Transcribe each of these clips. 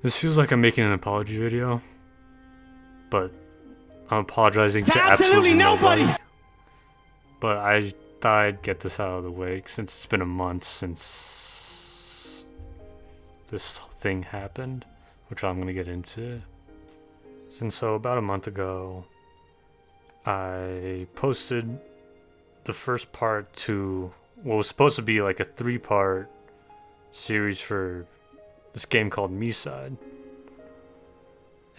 This feels like I'm making an apology video, but I'm apologizing to absolutely nobody. But I thought I'd get this out of the way since it's been a month since this thing happened, which I'm gonna get into. And so about a month ago, I posted the first part to what was supposed to be like a 3-part series for this game called Me-Side.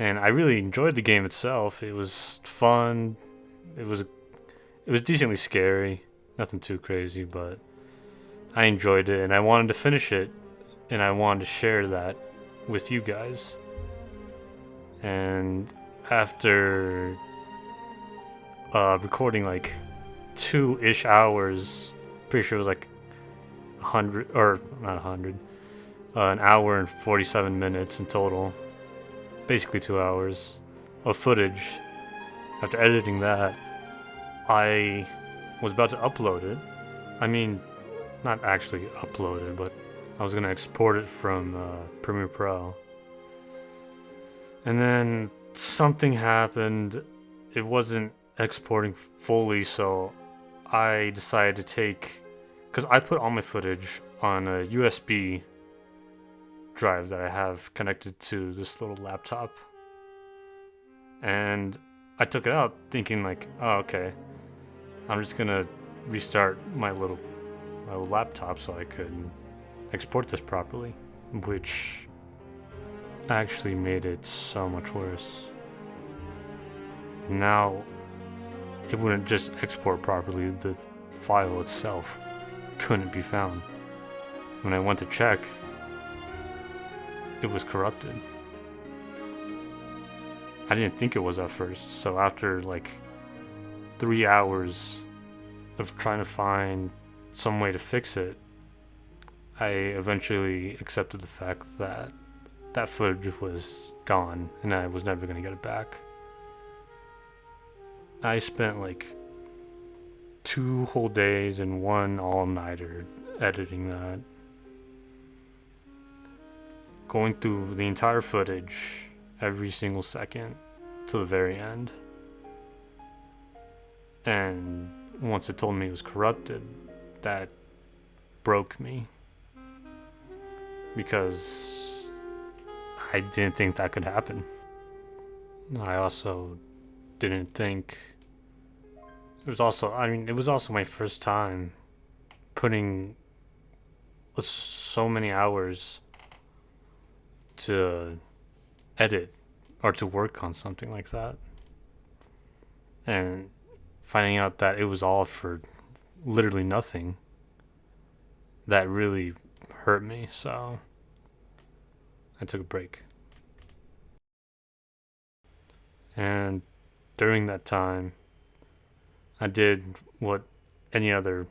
And I really enjoyed the game itself. It was fun. It was decently scary. Nothing too crazy, but I enjoyed it and I wanted to finish it and I wanted to share that with you guys. And after recording like 2-ish hours, pretty sure it was like 100 or not 100, an hour and 47 minutes in total, basically 2 hours of footage. After editing that, I was about to upload it. I mean, not actually upload it, but I was gonna export it from Premiere Pro. And then something happened. It wasn't exporting fully, so I decided to take, because I put all my footage on a USB drive that I have connected to this little laptop, and I took it out thinking like, oh, okay, I'm just gonna restart my little laptop so I could export this properly, which actually made it so much worse. Now it wouldn't just export properly, the file itself couldn't be found. When I went to check, it was corrupted. I didn't think it was at first, so after like 3 hours of trying to find some way to fix it, I eventually accepted the fact that that footage was gone and I was never going to get it back. I spent like 2 whole days and 1 all-nighter editing that, going through the entire footage, every single second to the very end. And once it told me it was corrupted, that broke me, because I didn't think that could happen. I also didn't think it was also my first time putting so many hours to edit or to work on something like that, and finding out that it was all for literally nothing, that really hurt me. So I took a break, and during that time I did what any other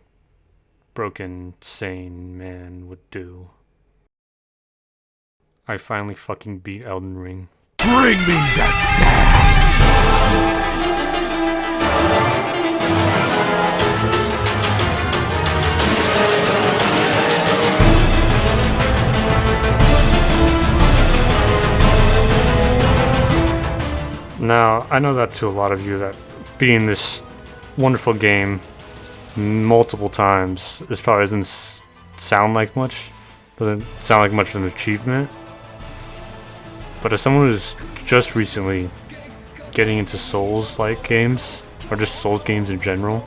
broken, sane man would do. I finally fucking beat Elden Ring. Bring me that ass! Now, I know that to a lot of you that beating this wonderful game multiple times, this probably doesn't sound like much, doesn't sound like much of an achievement. But as someone who's just recently getting into Souls-like games, or just Souls games in general,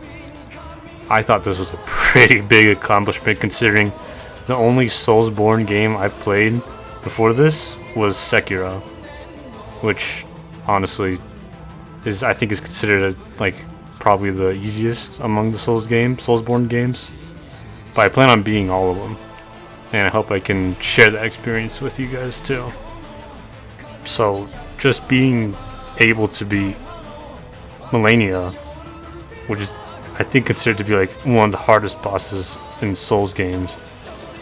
I thought this was a pretty big accomplishment, considering the only Soulsborne game I've played before this was Sekiro, which honestly I think is considered like probably the easiest among the Soulsborne games. But I plan on beating all of them, and I hope I can share that experience with you guys too. So just being able to beat Malenia, which is I think considered to be like one of the hardest bosses in Souls games,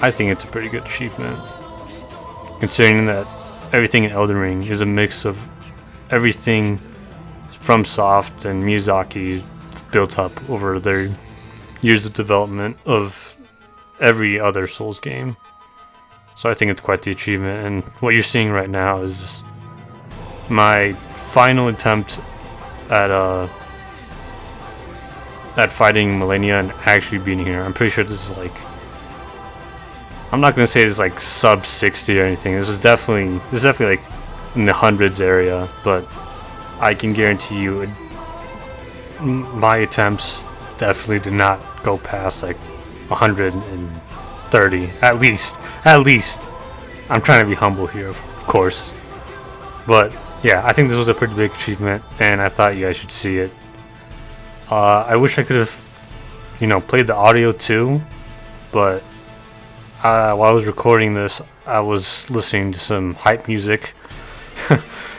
I think it's a pretty good achievement, considering that everything in Elden Ring is a mix of everything FromSoft and Miyazaki built up over their years of development of every other Souls game. So I think it's quite the achievement, and what you're seeing right now is my final attempt at fighting Malenia and actually beating her. I'm pretty sure this is like, I'm not gonna say it's like sub 60 or anything. This is definitely like in the hundreds area, but I can guarantee you my attempts definitely did not go past like 130 at least. I'm trying to be humble here, of course, but yeah, I think this was a pretty big achievement, and I thought you guys should see it. I wish I could have, played the audio too, but while I was recording this, I was listening to some hype music,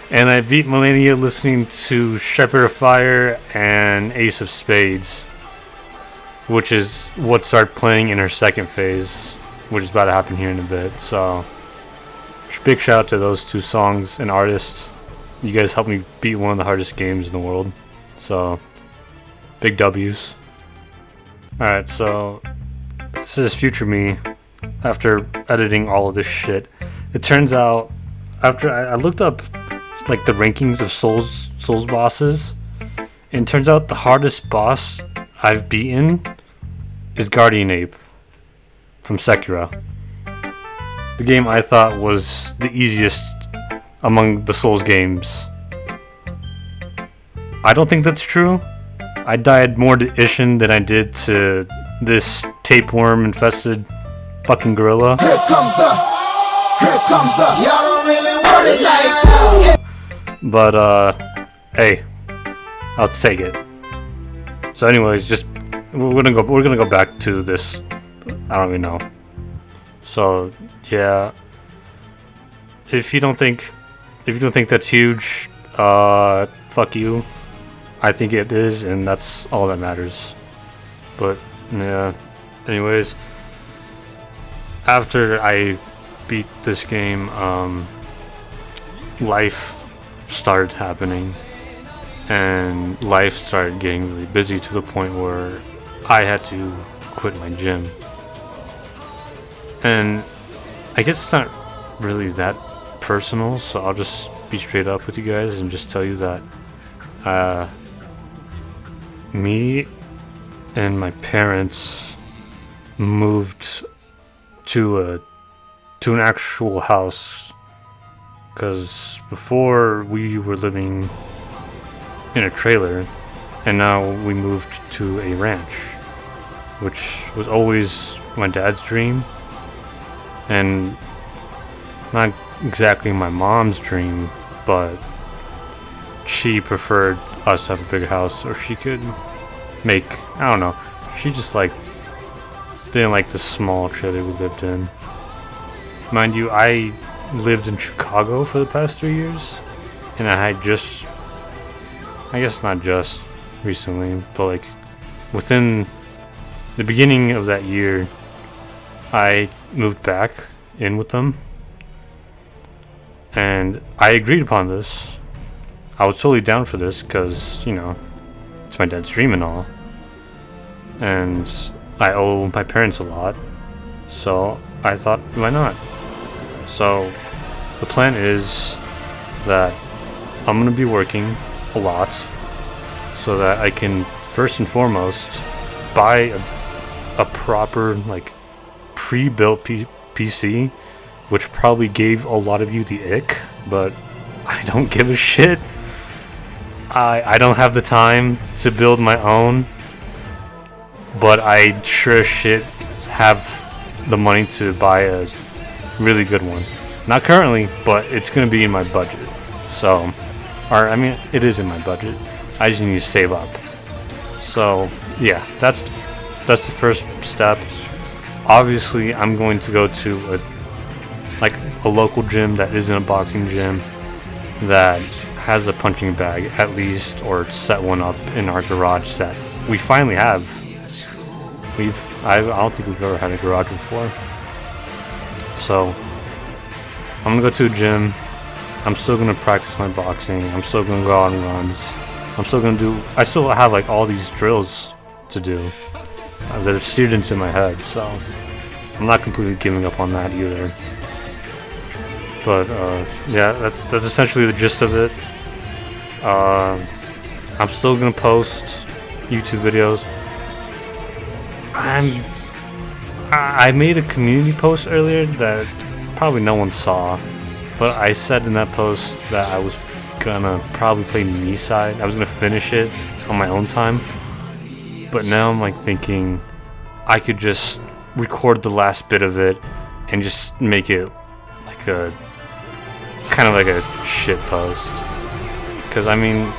and I beat Malenia listening to Shepherd of Fire and Ace of Spades, which is what started playing in her second phase, which is about to happen here in a bit. So, big shout out to those two songs and artists. You guys helped me beat one of the hardest games in the world. So, big W's. Alright, so this is future me after editing all of this shit. It turns out, after I looked up like the rankings of Souls bosses, and it turns out the hardest boss I've beaten is Guardian Ape from Sekiro. The game I thought was the easiest among the Souls games. I don't think that's true. I died more to Ishin than I did to this tapeworm infested fucking gorilla. Here comes the, y'all don't really want it like that. But hey, I'll take it. So anyways, just we're gonna go back to this. I don't even know. So yeah, if you don't think that's huge, fuck you. I think it is, and that's all that matters. But yeah, anyways, after I beat this game, life started happening, and life started getting really busy to the point where I had to quit my gym. And I guess it's not really that personal, so I'll just be straight up with you guys and just tell you that me and my parents moved to an actual house, because before we were living in a trailer, and now we moved to a ranch, which was always my dad's dream, and not exactly my mom's dream, but she preferred us to have a bigger house so she could make, I don't know, she just didn't like the small trailer we lived in. Mind you, I lived in Chicago for the past 3 years, and I had just, I guess not just recently, but like within the beginning of that year, I moved back in with them, and I agreed upon this. I was totally down for this because, it's my dad's dream and all, and I owe my parents a lot, so I thought, why not? So the plan is that I'm going to be working a lot so that I can first and foremost buy a proper pre-built PC, which probably gave a lot of you the ick, but I don't give a shit. I don't have the time to build my own, but I sure as shit have the money to buy a really good one. Not currently, but it's going to be in my budget. So, it is in my budget. I just need to save up. So, yeah, that's the first step. Obviously, I'm going to go to a local gym that isn't a boxing gym, that has a punching bag at least, or set one up in our garage that we finally have. I don't think we've ever had a garage before. So I'm gonna go to a gym. I'm still gonna practice my boxing. I'm still gonna go out on runs. I'm still gonna do. I still have like all these drills to do that are seared into my head, so I'm not completely giving up on that either. But yeah, that's essentially the gist of it. I'm still gonna post YouTube videos. I made a community post earlier that probably no one saw, but I said in that post that I was gonna probably play Knee Side. I was gonna finish it on my own time, but now I'm like thinking I could just record the last bit of it and just make it like a kind of like a shit post. Because I mean,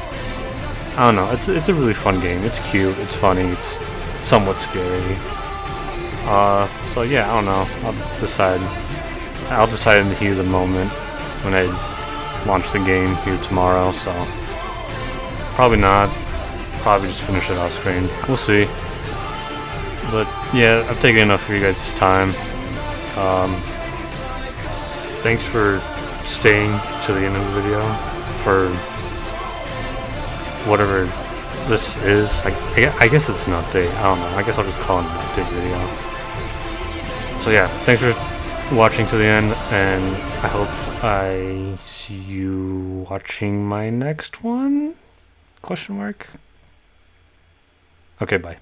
I don't know. It's a really fun game. It's cute. It's funny. It's somewhat scary. So yeah, I don't know. I'll decide in the heat of the moment when I launch the game here tomorrow. So probably not. Probably just finish it off screen. We'll see. But yeah, I've taken enough of you guys' time. Thanks for staying to the end of the video for whatever this is. I guess it's an update. I don't know. I guess I'll just call it an update video. So yeah, thanks for watching to the end, and I hope I see you watching my next one? Question mark? Okay, bye.